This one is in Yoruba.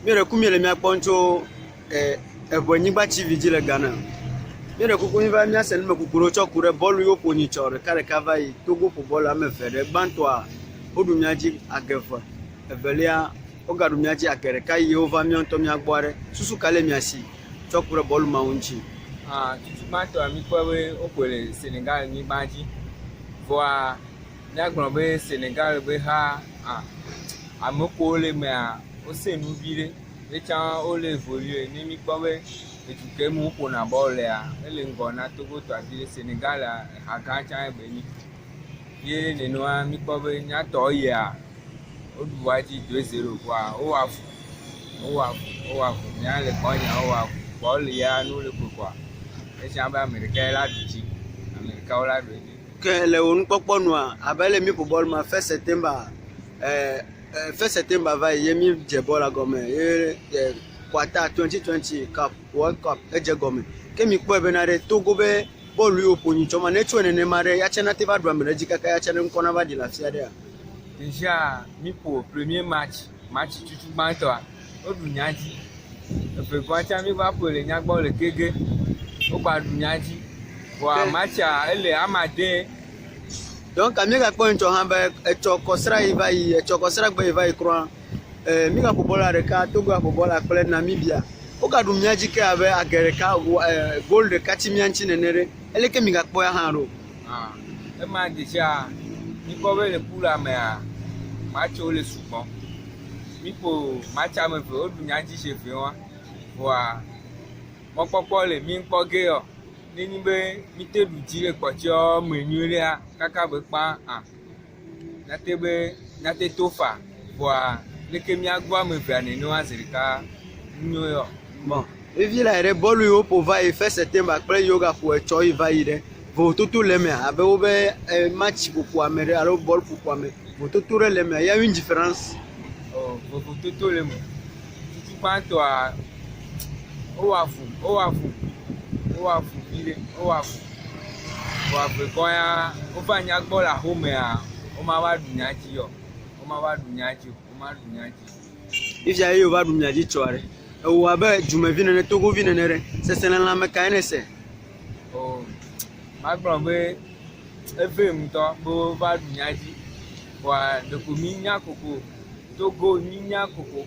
Mire kumile mi akponcho ebonyigba TV ji le Ghana. Mire kuku mi va mi asen me kukuro chokure bolu yo poni chore kare kavai Togo po bolu amefere bantoa odu miaji agefa evelia ogadu miaji akere kai Yehova mi onto mi agbore susu kale mi asi chokure bolu maunchi. Tutu banto ami kwawe opole Senegal ni baji voa nyagbon be Senegal be ha amoko le me o se nu bire e chan o le evolue ni mi kwawe etuke mu ko na ball ya ele ngona Togo to abile Senegal ha ga chan be ni ye le no mi kwawe nya to ya oduwaji 2-0 kwa o wafu nya le konya o wafu ball ya no le kwa e chan ba America la duji America o la do ni ke le on poponu abele mi po ball ma 1 September 1 September va yemi jebola gome quarter 2020 Cup World Cup eje gome kemi po benare Togo be bolu yo poni choma ne chone ne mare ya chena te va do amere jikaka ya chena nkona va di la fiade déjà mi po premier match tutu banto o du nyaji e fe kwa cha mi va po le nyagbo le kege o gba du nyaji wa match ele amade. Donc ami ga ko ncho hamba echo kosra ivai echo kosra gbe ivai kro mi ga pobola reka Togo ga pobola kle Namibia o ga dum nyaji ke ave agereka goal de katimianchi nenere eleke mi ga po ya hanro e ma déjà mi ko be le pula me match o le sugbon mi po match am fe o du nyaji se fe wa mo popo le mi npo ge o nini be mi te du ji le pochi o menure a kaka be pa na te tofa boa leke mi agba me fe ani no azirika nyo yo bon e vi la re bolu yo po va e 1 September pre yoga po e choi va ire vo tutu le me abe o be match pour amere alo bol pour ame vo tutu le me il y a une différence vo tutu le me tutu panto o wafu bile o wafu koya o fa nya gbo la home o ma wa dunyaji yo o ma dunyaji if ya yo va dunyaji chore e wo abe jumevi ne Togo vi ne re se se la me ka ne se ma gbo be efem to bo va dunyaji wa de ko mi nya koko Togo mi nya koko